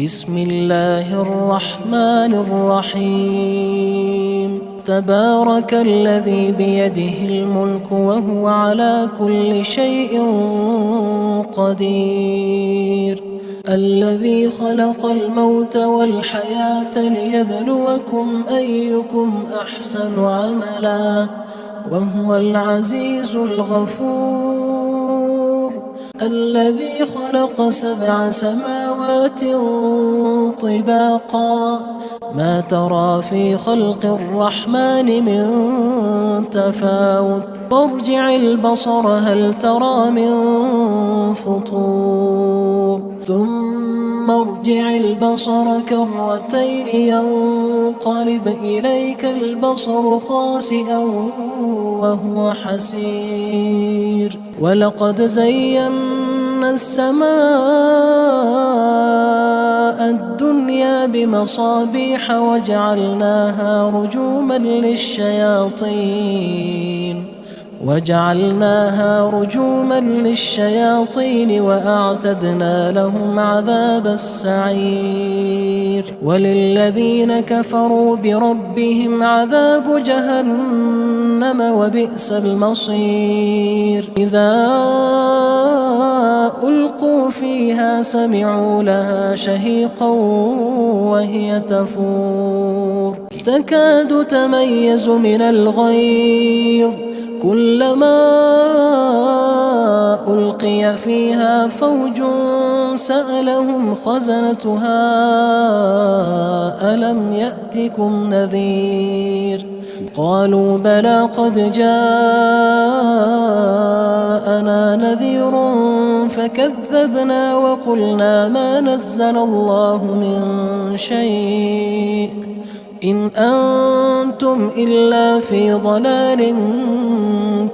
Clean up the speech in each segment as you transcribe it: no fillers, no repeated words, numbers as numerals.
بسم الله الرحمن الرحيم. تبارك الذي بيده الملك وهو على كل شيء قدير. الذي خلق الموت والحياة ليبلوكم أيكم أحسن عملا وهو العزيز الغفور. الذي خلق 7 سماوات طباقا ما ترى في خلق الرحمن من تفاوت وارجع البصر هل ترى من فطور ثم ارجع البصر كرتين ينقلب إليك البصر خاسئا وهو حسير. ولقد زينا السماء الدنيا بمصابيح وجعلناها رجوما للشياطين وأعتدنا لهم عذاب السعير. وللذين كفروا بربهم عذاب جهنم وبئس المصير. إذا ألقوا فيها سمعوا لها شهيقا وهي تفور تكاد تميز من الغيظ كلما ألقي فيها فوج سألهم خزنتها ألم يأتكم نذير قالوا بلى قد جاءنا نذير فكذبنا وقلنا ما نزل الله من شيء إن أنتم إلا في ضلال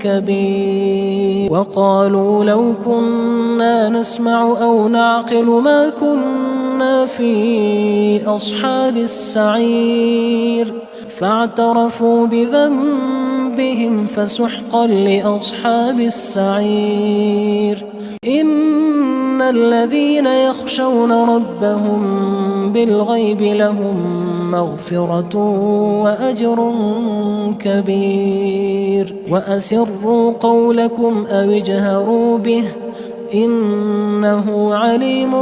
كبير. وقالوا لو كنا نسمع أو نعقل ما كنا في أصحاب السعير فاعترفوا بذنبهم فسحقا لأصحاب السعير. إن الذين يخشون ربهم بالغيب لهم مغفرة وأجر كبير. وأسروا قولكم أو اجهروا به إنه عليم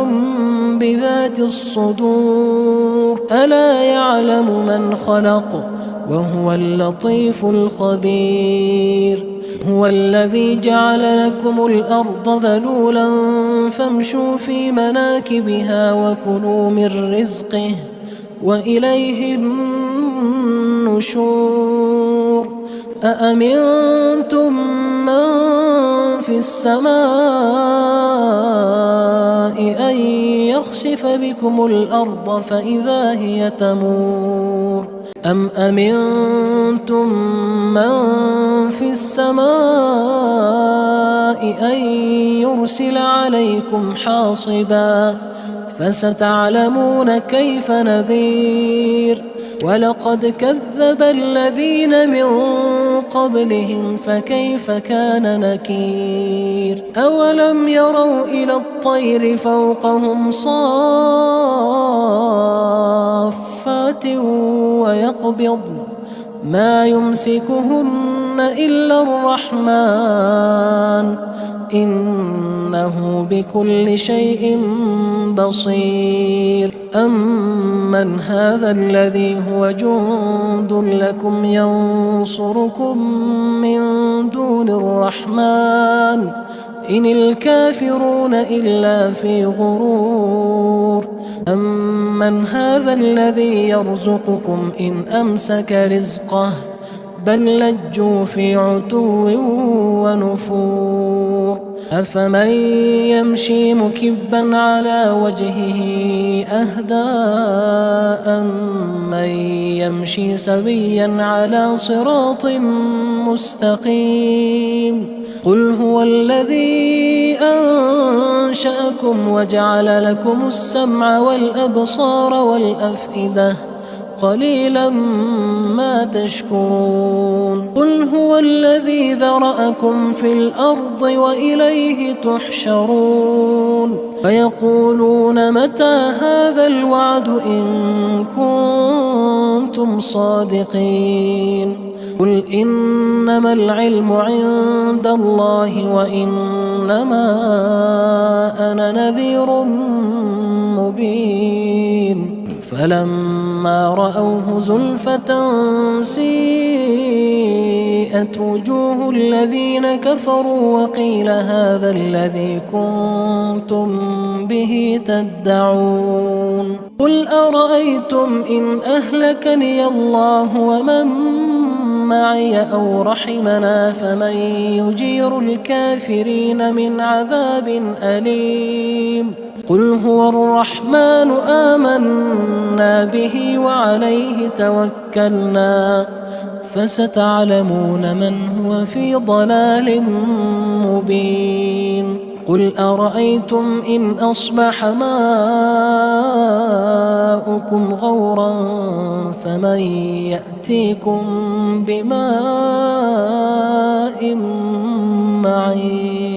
بذات الصدور. ألا يعلم من خلق وهو اللطيف الخبير. هو الذي جعل لكم الأرض ذلولا فامشوا في مناكبها وكلوا من رزقه وإليه النشور. أأمنتم من في السماء أن يخسف بكم الأرض فإذا هي تمور أم أمنتم من في السماء أن يرسل عليكم حاصبا فستعلمون كيف نذير. ولقد كذب الذين من قبلهم فكيف كان نكير. أولم يروا إلى الطير فوقهم صافات ويقبضن ما يمسكهن إلا الرحمن إنه بكل شيء بصير. أمن هذا الذي هو جند لكم ينصركم من دون الرحمن إن الكافرون إلا في غرور. أمن هذا الذي يرزقكم إن أمسك رزقه بل لجوا في عتو ونفور. أفمن يمشي مكبا على وجهه أهدى أمن يمشي سويا على صراط مستقيم. قل هو الذي أنشأكم وجعل لكم السمع والأبصار والأفئدة قليلا ما تشكرون قل هو الذي ذرأكم في الأرض وإليه تحشرون فيقولون متى هذا الوعد إن كنتم صادقين قل إنما العلم عند الله وإنما أنا نذير مبين فلما رأوه زلفة سيئت وجوه الذين كفروا وقيل هذا الذي كنتم به تدعون قل أرأيتم إن أهلكني الله ومن معي أو رحمنا فمن يجير الكافرين من عذاب أليم قل هو الرحمن آمنا به وعليه توكلنا فستعلمون من هو في ضلال مبين قل أرأيتم إن أصبح ماؤكم غورا فمن يأتيكم بماء معين